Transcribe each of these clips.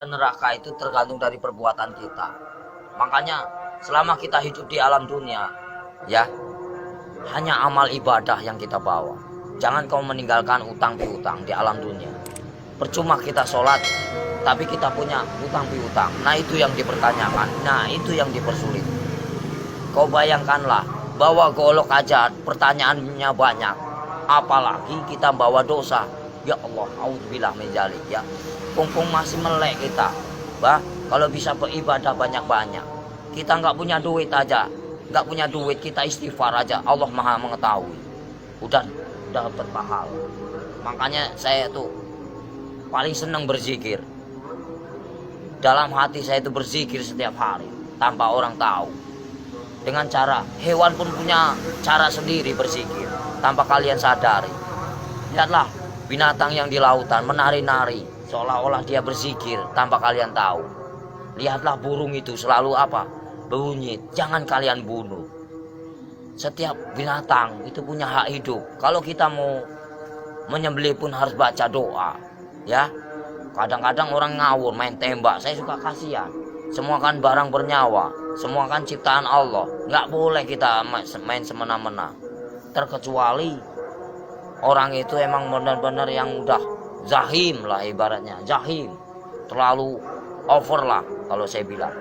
Neraka itu tergantung dari perbuatan kita. Makanya selama kita hidup di alam dunia, ya, hanya amal ibadah yang kita bawa. Jangan kau meninggalkan utang piutang di alam dunia. Percuma kita sholat, tapi kita punya utang piutang. Nah itu yang dipertanyakan, nah itu yang dipersulit. Kau bayangkanlah, bawa golok aja pertanyaannya banyak. Apalagi kita bawa dosa. Ya Allah, auzubillah min dzalik ya. Pungpung masih melek kita. Bah, kalau bisa beribadah banyak-banyak. Kita nggak punya duit aja, nggak punya duit kita istighfar aja. Allah Maha mengetahui. Udah dapat pahala. Makanya saya tuh paling senang berzikir. Dalam hati saya itu berzikir setiap hari tanpa orang tahu. Dengan cara hewan pun punya cara sendiri berzikir tanpa kalian sadari. Lihatlah binatang yang di lautan menari-nari seolah-olah dia berzikir tanpa kalian tahu. Lihatlah burung itu selalu apa? Bunyi, jangan kalian bunuh. Setiap binatang itu punya hak hidup. Kalau kita mau menyembelih pun harus baca doa, ya. Kadang-kadang orang ngawur main tembak, saya suka kasihan. Semua kan barang bernyawa, semua kan ciptaan Allah. Nggak boleh kita main semena-mena. Terkecuali orang itu emang benar-benar yang udah zahim lah ibaratnya, zahim. Terlalu over lah kalau saya bilang.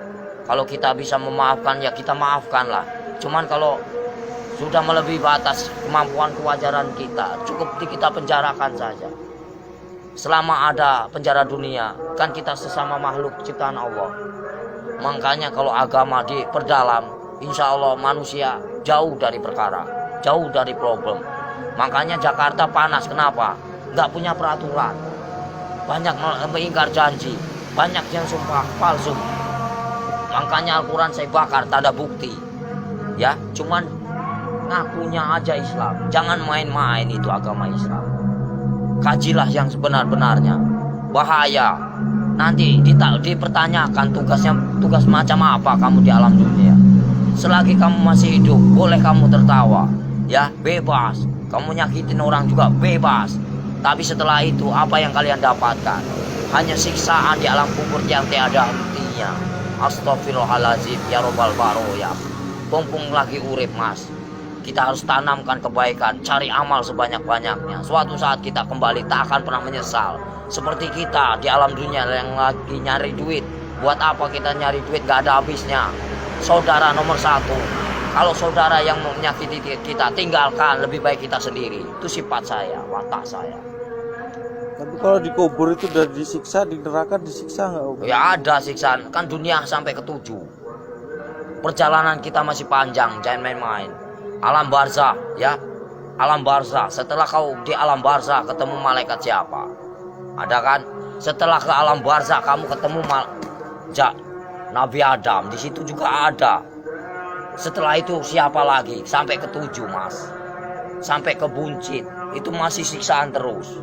Kalau kita bisa memaafkan ya kita maafkan lah. Cuman kalau sudah melebihi batas kemampuan kewajaran kita, cukup kita penjarakan saja. Selama ada penjara dunia, kan kita sesama makhluk ciptaan Allah. Makanya kalau agama diperdalam, insya Allah manusia jauh dari perkara, jauh dari problem. Makanya Jakarta panas, kenapa? Nggak punya peraturan. Banyak mengingkar janji, banyak yang sumpah palsu. Makanya Al-Quran saya bakar, tak ada bukti. Ya, cuman ngakunya aja Islam. Jangan main-main itu agama Islam. Kajilah yang sebenar-benarnya. Bahaya. Nanti dipertanyakan tugas macam apa kamu di alam dunia. Selagi kamu masih hidup, boleh kamu tertawa, ya, bebas. Kamu nyakitin orang juga bebas. Tapi setelah itu apa yang kalian dapatkan? Hanya siksaan di alam kubur yang tiada hentinya. Astagfirullahaladzim ya robbal baroya. Pompong lagi urip mas. Kita harus tanamkan kebaikan, cari amal sebanyak-banyaknya. Suatu saat kita kembali tak akan pernah menyesal. Seperti kita di alam dunia yang lagi nyari duit. Buat apa kita nyari duit gak ada habisnya. Saudara nomor satu. Kalau saudara yang menyakiti kita, tinggalkan, lebih baik kita sendiri. Itu sifat saya, watak saya. Tapi kalau dikubur itu udah disiksa, di neraka disiksa nggak? Ya ada siksaan, kan dunia sampai ke-7. Perjalanan kita masih panjang, jangan main-main. Alam barzah, ya, alam barzah. Setelah kau di alam barzah ketemu malaikat siapa? Ada kan? Setelah ke alam barzah kamu ketemu Nabi Adam, di situ juga ada. Setelah itu siapa lagi? Sampai ke-7 mas, sampai ke buncit, itu masih siksaan terus.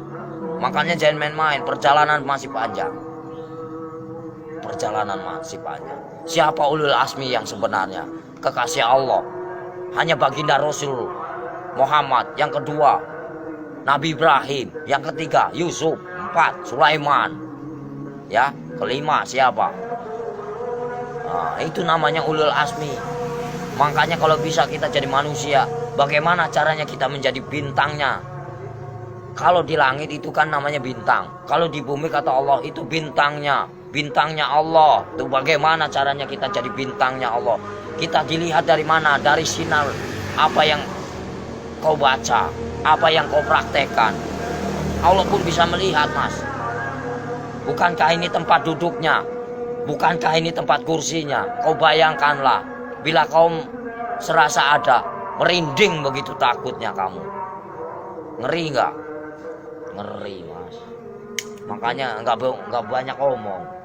Makanya jangan main-main, perjalanan masih panjang. Perjalanan masih panjang. Siapa ulul asmi yang sebenarnya? Kekasih Allah. Hanya baginda Rasul Muhammad. Yang kedua Nabi Ibrahim. Yang ketiga Yusuf. 4 Sulaiman. Ya, kelima siapa? Nah, itu namanya ulul asmi. Makanya kalau bisa kita jadi manusia, bagaimana caranya kita menjadi bintangnya? Kalau di langit itu kan namanya bintang. Kalau di bumi kata Allah itu bintangnya. Bintangnya Allah. Itu bagaimana caranya kita jadi bintangnya Allah? Kita dilihat dari mana? Dari sinar apa yang kau baca, apa yang kau praktekkan. Allah pun bisa melihat mas. Bukankah ini tempat duduknya? Bukankah ini tempat kursinya? Kau bayangkanlah, bila kau serasa ada, merinding begitu takutnya kamu. Ngeri nggak? Ngeri mas. Makanya nggak banyak omong.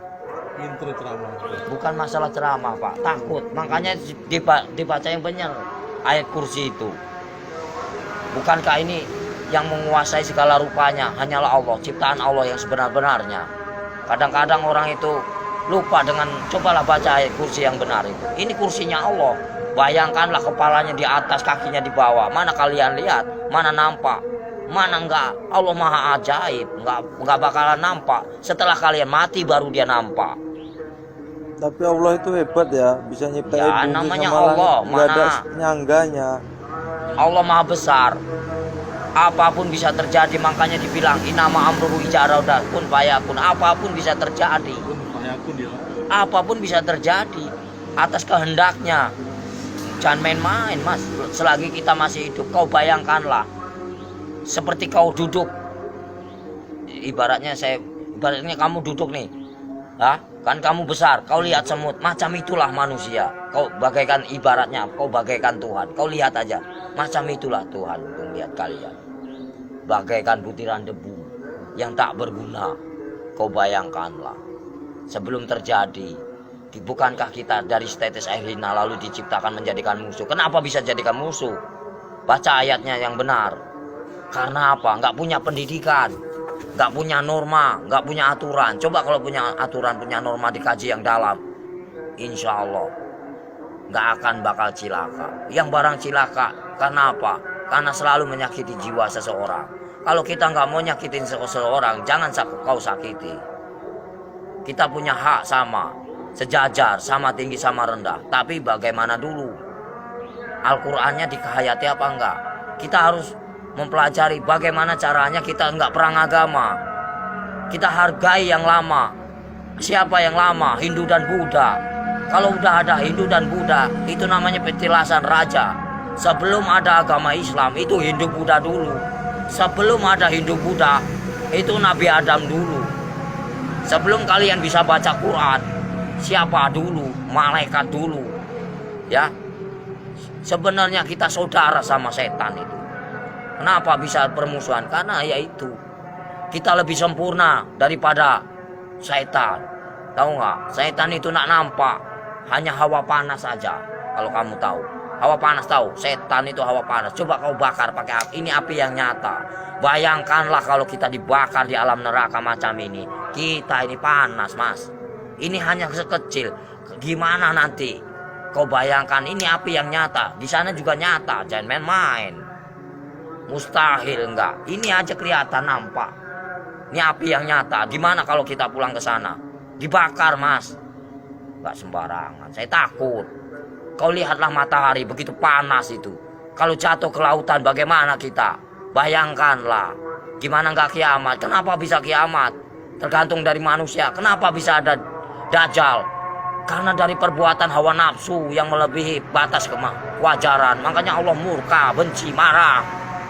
Intro ceramah. Bukan masalah ceramah pak, takut. Makanya dibaca yang benar ayat kursi itu. Bukankah ini yang menguasai segala rupanya hanyalah Allah, ciptaan Allah yang sebenar-benarnya. Kadang-kadang orang itu lupa dengan cobalah baca ayat kursi yang benar itu. Ini kursinya Allah. Bayangkanlah kepalanya di atas, kakinya di bawah. Mana kalian lihat? Mana nampak? Mana enggak? Allah maha ajaib, enggak bakalan nampak. Setelah kalian mati baru dia nampak. Tapi Allah itu hebat ya, bisa nyiptain Ya, bumi namanya sama Allah, langit, nggak ada mana? nyangganya. Allah maha besar. Apapun bisa terjadi, makanya dibilang inama amruhu iza arada kun fayakun. Apapun bisa terjadi. Apapun bisa terjadi atas kehendaknya. Jangan main-main, Mas. Selagi kita masih hidup, kau bayangkanlah seperti kau duduk. Ibaratnya kamu duduk nih. Kan kamu besar, kau lihat semut, macam itulah manusia. Kau bagaikan ibaratnya, kau bagaikan Tuhan. Kau lihat aja, macam itulah Tuhan untuk lihat kalian. Bagaikan butiran debu yang tak berguna. Kau bayangkanlah, sebelum terjadi, bukankah kita dari tetes air hina lalu diciptakan menjadikan musuh? Kenapa bisa jadikan musuh? Baca ayatnya yang benar. Karena apa? Nggak punya pendidikan, nggak punya norma, nggak punya aturan. Coba kalau punya aturan, punya norma, dikaji yang dalam, insya Allah nggak akan bakal cilaka. Yang barang cilaka karena apa? Karena selalu menyakiti jiwa seseorang. Kalau kita nggak mau nyakitin seseorang, jangan kau sakiti. Kita punya hak sama, sejajar, sama tinggi, sama rendah. Tapi bagaimana dulu? Al-Qur'annya dikehayati apa enggak? Kita harus mempelajari bagaimana caranya kita enggak perang agama. Kita hargai yang lama. Siapa yang lama? Hindu dan Buddha. Kalau udah ada Hindu dan Buddha, itu namanya petilasan raja. Sebelum ada agama Islam, itu Hindu Buddha dulu. Sebelum ada Hindu Buddha, itu Nabi Adam dulu. Sebelum kalian bisa baca Quran, siapa dulu? Malaikat dulu. Ya. Sebenarnya kita saudara sama setan itu. Kenapa bisa permusuhan? Karena yaitu kita lebih sempurna daripada setan. Tahu nggak? Setan itu nak nampak, hanya hawa panas saja. Kalau kamu tahu, hawa panas tahu. Setan itu hawa panas. Coba kau bakar pakai api. Ini api yang nyata. Bayangkanlah kalau kita dibakar di alam neraka macam ini. Kita ini panas, Mas. Ini hanya sekecil. Gimana nanti? Kau bayangkan ini api yang nyata. Di sana juga nyata. Jangan main-main. Mustahil enggak. Ini aja kelihatan nampak. Ini api yang nyata. Gimana kalau kita pulang ke sana? Dibakar, Mas. Enggak sembarangan. Saya takut. Kau lihatlah matahari begitu panas itu. Kalau jatuh ke lautan bagaimana kita? Bayangkanlah. Gimana enggak kiamat? Kenapa bisa kiamat? Tergantung dari manusia. Kenapa bisa ada Dajjal? Karena dari perbuatan hawa nafsu yang melebihi batas kewajaran. Makanya Allah murka, benci, marah.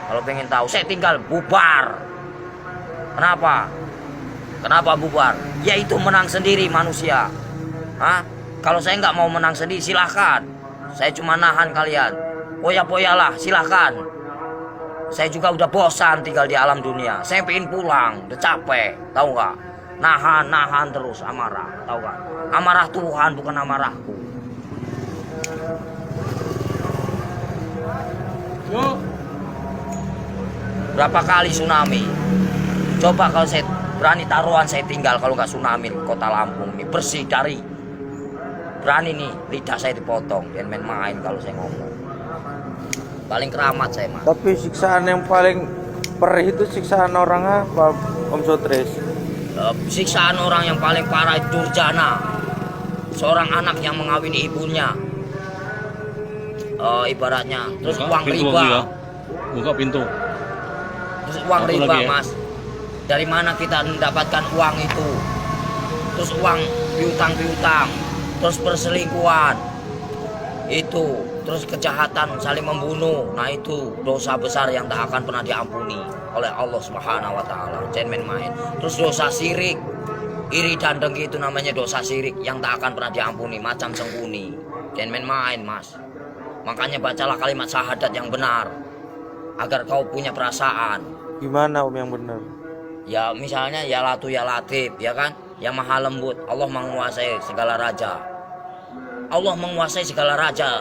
Kalau pengen tahu, saya tinggal bubar. Kenapa? Kenapa bubar? Yaitu menang sendiri manusia. Kalau saya nggak mau menang sendiri, silahkan. Saya cuma nahan kalian. Poya-poyalah, silahkan. Saya juga udah bosan tinggal di alam dunia. Saya pengen pulang, udah capek. Tahu nggak? Nahan terus amarah. Tahu nggak? Amarah Tuhan bukan amarahku. Berapa kali tsunami? Coba kalau saya berani taruhan saya tinggal kalau nggak tsunami kota Lampung ini bersih dari. Berani nih lidah saya dipotong. Jangan main-main kalau saya ngomong. Paling keramat saya, Mas. Tapi siksaan yang paling perih itu siksaan orang apa, Om Sotres? Siksaan orang yang paling parah itu durjana. Seorang anak yang mengawini ibunya, ibaratnya, terus buka uang pintu riba, ya. Buka pintu. terus uang Apa riba lagi ya? Mas, dari mana kita mendapatkan uang itu? Terus uang piutang, terus perselingkuhan, itu, terus kejahatan saling membunuh, nah itu dosa besar yang tak akan pernah diampuni oleh Allah Subhanahu Wa Taala. Jangan main-main. Terus dosa syirik. Iri dan dengki itu namanya dosa syirik yang tak akan pernah diampuni, macam sengkuni. Jangan main-main, Mas. Makanya bacalah kalimat syahadat yang benar agar kau punya perasaan. Gimana Om yang benar? Ya misalnya ya Latu ya Latif, ya kan? Yang maha lembut. Allah menguasai segala raja. Allah menguasai segala raja.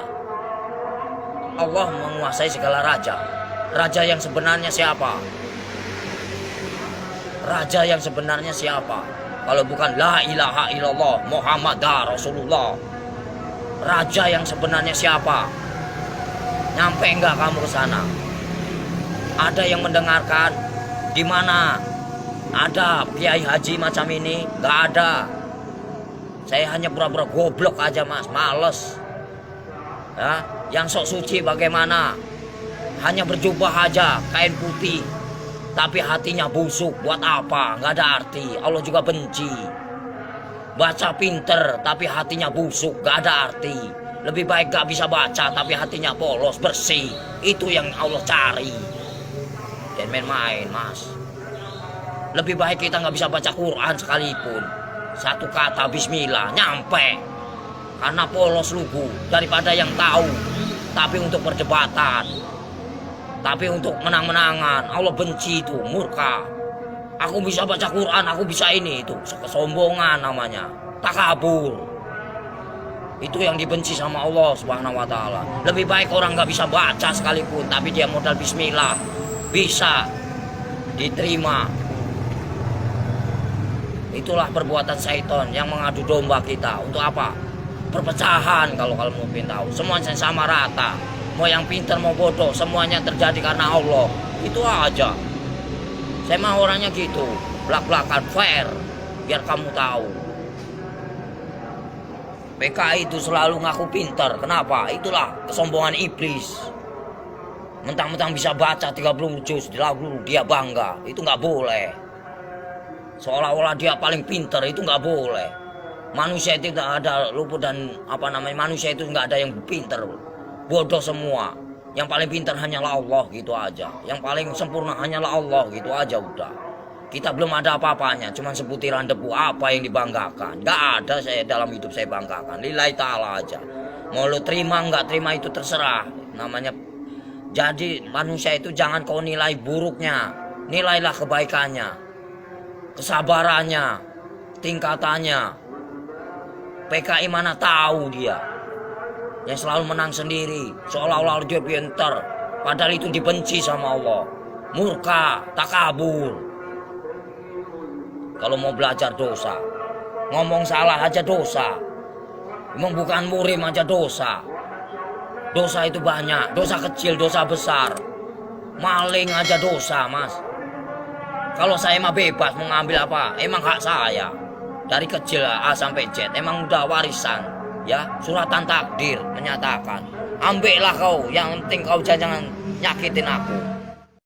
Allah menguasai segala raja. Raja yang sebenarnya siapa? Raja yang sebenarnya siapa? Kalau bukan la ilaha illallah Muhammadar Rasulullah. Raja yang sebenarnya siapa? Nyampe enggak kamu ke sana? Ada yang mendengarkan? Di mana ada kiai haji macam ini? Nggak ada. Saya hanya pura-pura goblok aja mas, males. Ya, yang sok suci bagaimana? Hanya berjubah aja, kain putih, tapi hatinya busuk. Buat apa? Nggak ada arti. Allah juga benci. Baca pinter, tapi hatinya busuk, nggak ada arti. Lebih baik gak bisa baca, tapi hatinya polos, bersih. Itu yang Allah cari. Dan main-main mas. Lebih baik kita nggak bisa baca Quran sekalipun, satu kata Bismillah nyampe, karena polos lugu, daripada yang tahu tapi untuk perdebatan, tapi untuk menang-menangan. Allah benci itu, murka. Aku bisa baca Quran, aku bisa ini, itu kesombongan namanya, takabur. Itu yang dibenci sama Allah Subhanahu wa Ta'ala. Lebih baik orang nggak bisa baca sekalipun, tapi dia modal Bismillah bisa diterima. Itulah perbuatan syaitan yang mengadu domba kita. Untuk apa? Perpecahan. Kalau mau tahu, semuanya sama rata. Mau yang pintar mau bodoh, semuanya terjadi karena Allah. Itu aja. Saya mah orangnya gitu, belak-belakan, fair, biar kamu tahu. PKI itu selalu ngaku pintar. Kenapa? Itulah kesombongan iblis. Mentang-mentang bisa baca 30 juz lalu dia bangga. Itu nggak boleh. Seolah-olah dia paling pintar, itu nggak boleh. Manusia itu tidak ada luput dan manusia itu nggak ada yang pintar. Bodoh semua. Yang paling pintar hanyalah Allah, gitu aja. Yang paling sempurna hanyalah Allah, gitu aja udah. Kita belum ada apa-apanya, cuma sebutiran debu. Apa yang dibanggakan? Nggak ada saya dalam hidup saya banggakan. Lillahi ta'ala aja. Mau lu terima nggak terima itu terserah. Namanya. Jadi manusia itu jangan kau nilai buruknya. Nilailah kebaikannya, kesabarannya, tingkatannya. PKI mana tahu dia yang selalu menang sendiri, seolah-olah dia pintar, padahal itu dibenci sama Allah. Murka, takabur. Kalau mau belajar dosa, ngomong salah aja dosa, emang bukan murim aja dosa. Dosa itu banyak, dosa kecil, dosa besar. Maling aja dosa mas. Kalau saya mah bebas mau ngambil apa, emang hak saya. Dari kecil A sampai Z, emang udah warisan. Ya, suratan takdir menyatakan. Ambillah kau, yang penting kau jangan nyakitin aku.